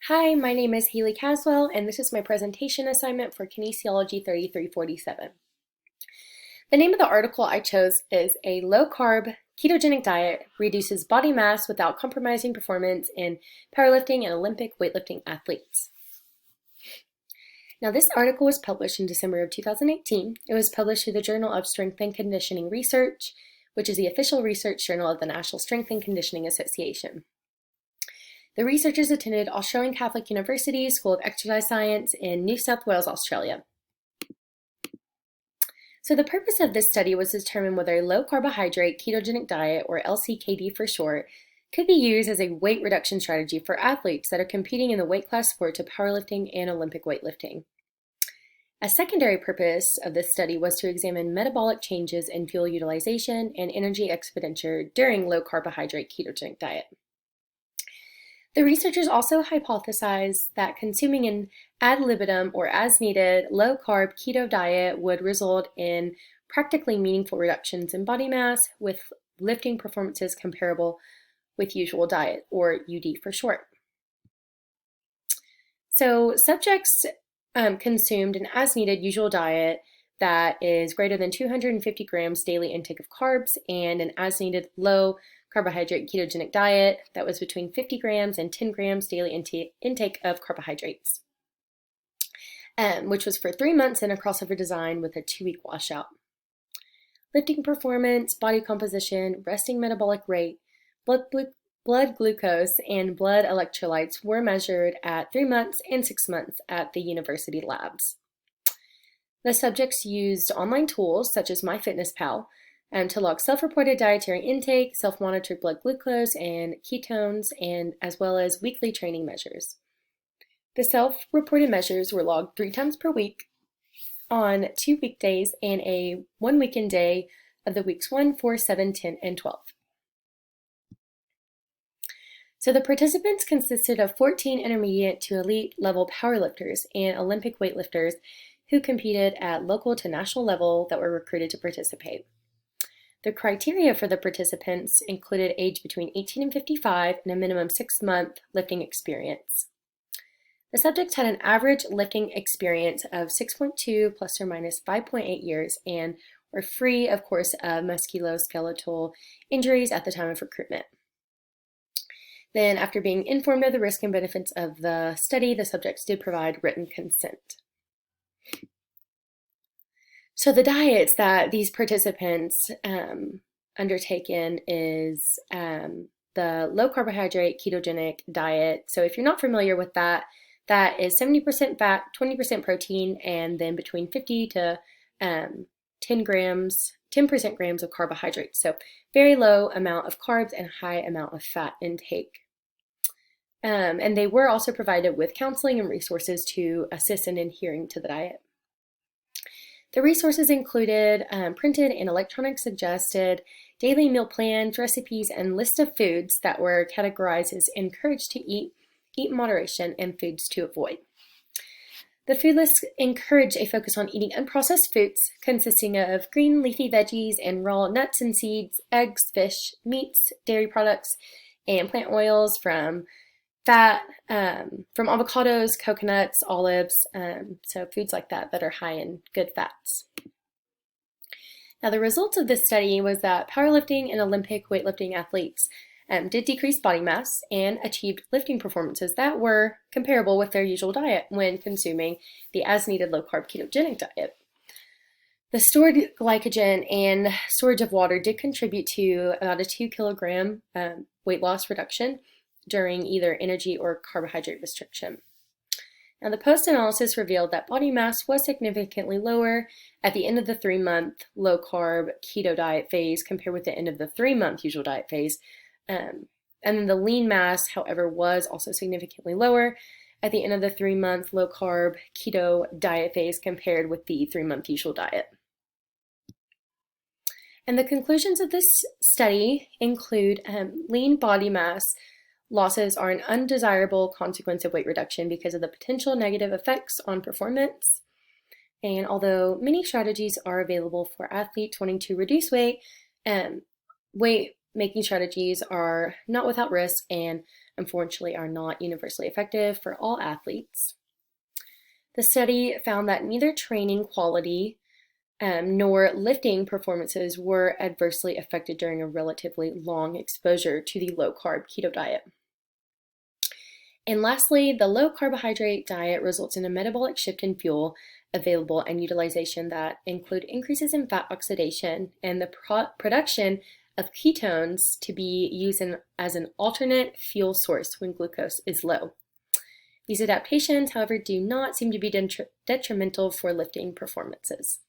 Hi, my name is Haley Caswell, and this is my presentation assignment for Kinesiology 3347. The name of the article I chose is A Low-Carb, Ketogenic Diet Reduces Body Mass Without Compromising Performance in Powerlifting and Olympic Weightlifting Athletes. Now, this article was published in December of 2018. It was published through the Journal of Strength and Conditioning Research, which is the official research journal of the National Strength and Conditioning Association. The researchers attended Australian Catholic University School of Exercise Science in New South Wales, Australia. So the purpose of this study was to determine whether a low-carbohydrate ketogenic diet, or LCKD for short, could be used as a weight reduction strategy for athletes that are competing in the weight class sports of powerlifting and Olympic weightlifting. A secondary purpose of this study was to examine metabolic changes in fuel utilization and energy expenditure during low-carbohydrate ketogenic diet. The researchers also hypothesized that consuming an ad libitum or as needed low-carb keto diet would result in practically meaningful reductions in body mass with lifting performances comparable with usual diet, or UD for short. So subjects consumed an as needed usual diet that is greater than 250 grams daily intake of carbs and an as needed low carbohydrate ketogenic diet that was between 50 grams and 10 grams daily intake of carbohydrates, which was for 3 months in a crossover design with a 2-week washout. Lifting performance, body composition, resting metabolic rate, blood glucose, and blood electrolytes were measured at 3 months and 6 months at the university labs. The subjects used online tools such as MyFitnessPal to log self-reported dietary intake, self-monitored blood glucose and ketones, and as well as weekly training measures. The self-reported measures were logged 3 times per week on 2 weekdays and a 1 weekend day of the weeks 1, 4, 7, 10, and 12. So the participants consisted of 14 intermediate to elite level powerlifters and Olympic weightlifters who competed at local to national level that were recruited to participate. The criteria for the participants included age between 18 and 55 and a minimum 6-month lifting experience. The subjects had an average lifting experience of 6.2 plus or minus 5.8 years and were free, of course, of musculoskeletal injuries at the time of recruitment. Then, after being informed of the risks and benefits of the study, the subjects did provide written consent. So the diets that these participants undertaken is the low-carbohydrate ketogenic diet. So if you're not familiar with that, that is 70% fat, 20% protein, and then between 50 to 10% grams of carbohydrates. So very low amount of carbs and high amount of fat intake. And they were also provided with counseling and resources to assist in adhering to the diet. The resources included printed and electronic suggested daily meal plans, recipes, and list of foods that were categorized as encouraged to eat in moderation, and foods to avoid. The food lists encourage a focus on eating unprocessed foods consisting of green leafy veggies and raw nuts and seeds, eggs, fish, meats, dairy products, and plant oils from fat, from avocados, coconuts, olives, so foods like that that are high in good fats. Now, the results of this study was that powerlifting and Olympic weightlifting athletes did decrease body mass and achieved lifting performances that were comparable with their usual diet when consuming the as-needed low-carb ketogenic diet. The stored glycogen and storage of water did contribute to about a 2-kilogram weight loss reduction during either energy or carbohydrate restriction. Now, the post-analysis revealed that body mass was significantly lower at the end of the 3-month low-carb keto diet phase compared with the end of the 3-month usual diet phase. And then the lean mass, however, was also significantly lower at the end of the 3-month low-carb keto diet phase compared with the 3-month usual diet. And the conclusions of this study include lean body mass losses are an undesirable consequence of weight reduction because of the potential negative effects on performance. And although many strategies are available for athletes wanting to reduce weight, weight making strategies are not without risk and unfortunately are not universally effective for all athletes. The study found that neither training quality nor lifting performances were adversely affected during a relatively long exposure to the low-carb keto diet. And lastly, the low-carbohydrate diet results in a metabolic shift in fuel available and utilization that include increases in fat oxidation and the production of ketones to be used as an alternate fuel source when glucose is low. These adaptations, however, do not seem to be detrimental for lifting performances.